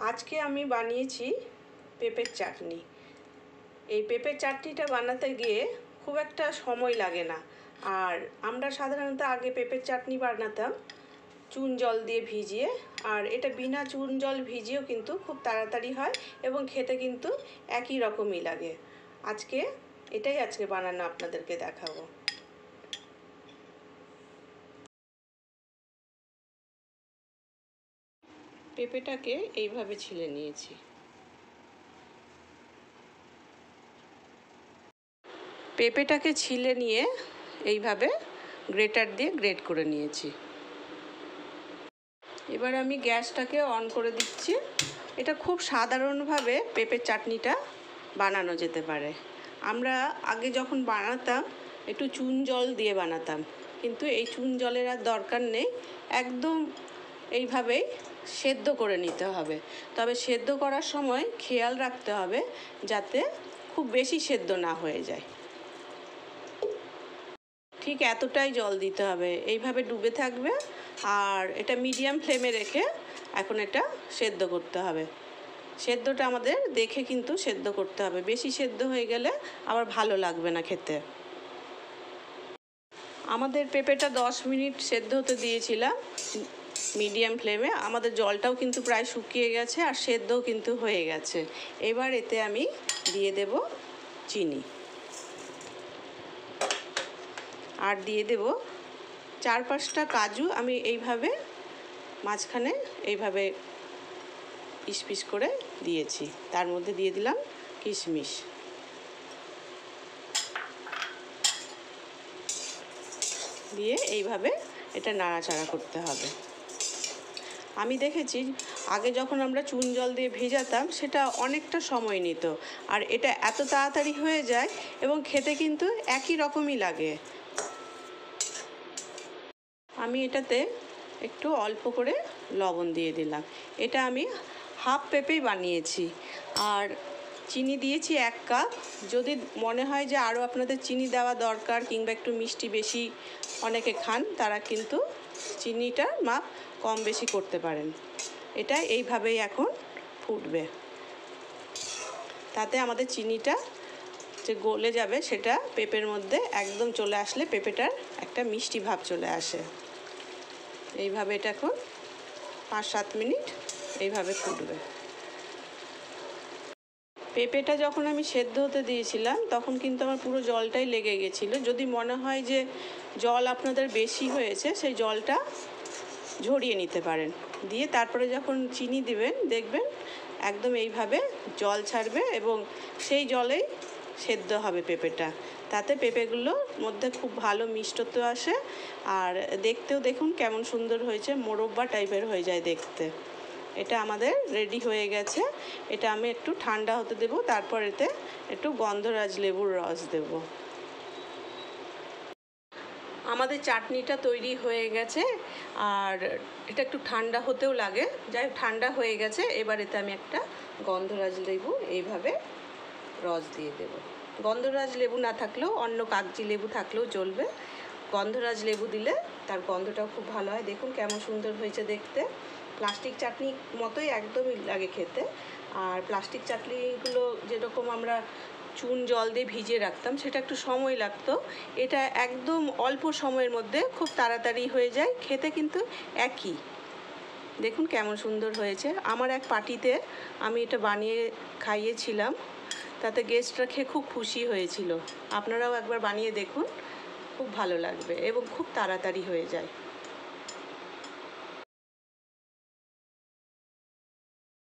আজকে আমি বানিয়েছি পেঁপের চাটনি। এই পেঁপের চাটনিটা বানাতে গিয়ে খুব একটা সময় লাগে না। আর আমরা সাধারণত আগে পেঁপের চাটনি বানাতাম চুন জল দিয়ে ভিজিয়ে, আর এটা বিনা চুন জল ভিজিয়েও কিন্তু খুব তাড়াতাড়ি হয় এবং খেতে কিন্তু একই রকমই লাগে। এটাই বানানো আপনাদেরকে দেখাবো। পেঁপেটাকে এইভাবে ছিলে নিয়েছি। পেঁপেটাকে ছিলে নিয়ে এইভাবে গ্রেটার দিয়ে গ্রেট করে নিয়েছি। এবার আমি গ্যাসটাকে অন করে দিচ্ছি। এটা খুব সাধারণভাবে পেঁপের চাটনিটা বানানো যেতে পারে। আমরা আগে যখন বানাতাম একটু চুন জল দিয়ে বানাতাম, কিন্তু এই চুন জলের আর দরকার নেই। একদম এইভাবেই সেদ্ধ করে নিতে হবে। তবে সেদ্ধ করার সময় খেয়াল রাখতে হবে যাতে খুব বেশি সেদ্ধ না হয়ে যায়। ঠিক এতটাই জল দিতে হবে, এইভাবে ডুবে থাকবে। আর এটা মিডিয়াম ফ্লেমে রেখে এখন এটা সেদ্ধ করতে হবে। সেদ্ধটা আমাদের দেখে কিন্তু সেদ্ধ করতে হবে, বেশি সেদ্ধ হয়ে গেলে আবার ভালো লাগবে না খেতে। আমাদের পেঁপেটা 10 মিনিট সেদ্ধ হতে দিয়েছিলাম মিডিয়াম ফ্লেমে। আমাদের জলটাও কিন্তু প্রায় শুকিয়ে গেছে আর সেদ্ধও কিন্তু হয়ে গেছে। এবার এতে আমি দিয়ে দেব চিনি, আর দিয়ে দেব 4-5টা কাজু। আমি এইভাবে মাঝখানে এইভাবে পিস পিস করে দিয়েছি। তার মধ্যে দিয়ে দিলাম কিশমিশ। দিয়ে এইভাবে এটা নাড়াচাড়া করতে হবে। আমি দেখেছি আগে যখন আমরা চুন জল দিয়ে ভেজাতাম সেটা অনেকটা সময় নিত, আর এটা এত তাড়াতাড়ি হয়ে যায় এবং খেতে কিন্তু একই রকমই লাগে। আমি এটাতে একটু অল্প করে লবণ দিয়ে দিলাম। এটা আমি হাফ পেঁপেই বানিয়েছি, আর চিনি দিয়েছি 1 কাপ। যদি মনে হয় যে আরও আপনাদের চিনি দেওয়া দরকার কিংবা একটু মিষ্টি বেশি অনেকে খান, তারা কিন্তু চিনিটার মাপ কম বেশি করতে পারেন। এটা এইভাবেই এখন ফুটবে। তাতে আমাদের চিনিটা যে গলে যাবে সেটা পেঁপের মধ্যে একদম চলে আসলে পেঁপেটার একটা মিষ্টি ভাব চলে আসে। এইভাবে এটা এখন 5-7 মিনিট এইভাবে ফুটবে। পেঁপেটা যখন আমি সেদ্ধ হতে দিয়েছিলাম তখন কিন্তু আমার পুরো জলটাই লেগে গেছিলো। যদি মনে হয় যে জল আপনাদের বেশি হয়েছে, সেই জলটা ঝরিয়ে নিতে পারেন। দিয়ে তারপরে যখন চিনি দিবেন দেখবেন একদম এইভাবে জল ছাড়বে এবং সেই জলেই সেদ্ধ হবে পেঁপেটা। তাতে পেঁপেগুলোর মধ্যে খুব ভালো মিষ্টত্ব আসে, আর দেখতেও দেখুন কেমন সুন্দর হয়েছে, মোরব্বা টাইপের হয়ে যায় দেখতে। এটা আমাদের রেডি হয়ে গেছে। এটা আমি একটু ঠান্ডা হতে দেব, তারপর এতে একটু গন্ধরাজ লেবুর রস দেব। আমাদের চাটনিটা তৈরি হয়ে গেছে, আর এটা একটু ঠান্ডা হতেও লাগে। যাই হোক, ঠান্ডা হয়ে গেছে। এবার এতে আমি একটা গন্ধরাজ লেবু এইভাবে রস দিয়ে দেব। গন্ধরাজ লেবু না থাকলেও অন্য কাগজি লেবু থাকলেও চলবে। গন্ধরাজ লেবু দিলে তার গন্ধটাও খুব ভালো হয়। দেখুন কেমন সুন্দর হয়েছে দেখতে। প্লাস্টিক চাটনি মতোই একদমই লাগে খেতে। আর প্লাস্টিক চাটনিগুলো যেরকম আমরা চুন জল দিয়ে ভিজিয়ে রাখতাম সেটা একটু সময় লাগতো, এটা একদম অল্প সময়ের মধ্যে খুব তাড়াতাড়ি হয়ে যায়। খেতে কিন্তু একই। দেখুন কেমন সুন্দর হয়েছে। আমার এক পার্টিতে আমি এটা বানিয়ে খাইয়েছিলাম, তাতে গেস্টরা খেয়ে খুব খুশি হয়েছিল। আপনারাও একবার বানিয়ে দেখুন, খুব ভালো লাগবে এবং খুব তাড়াতাড়ি হয়ে যায়।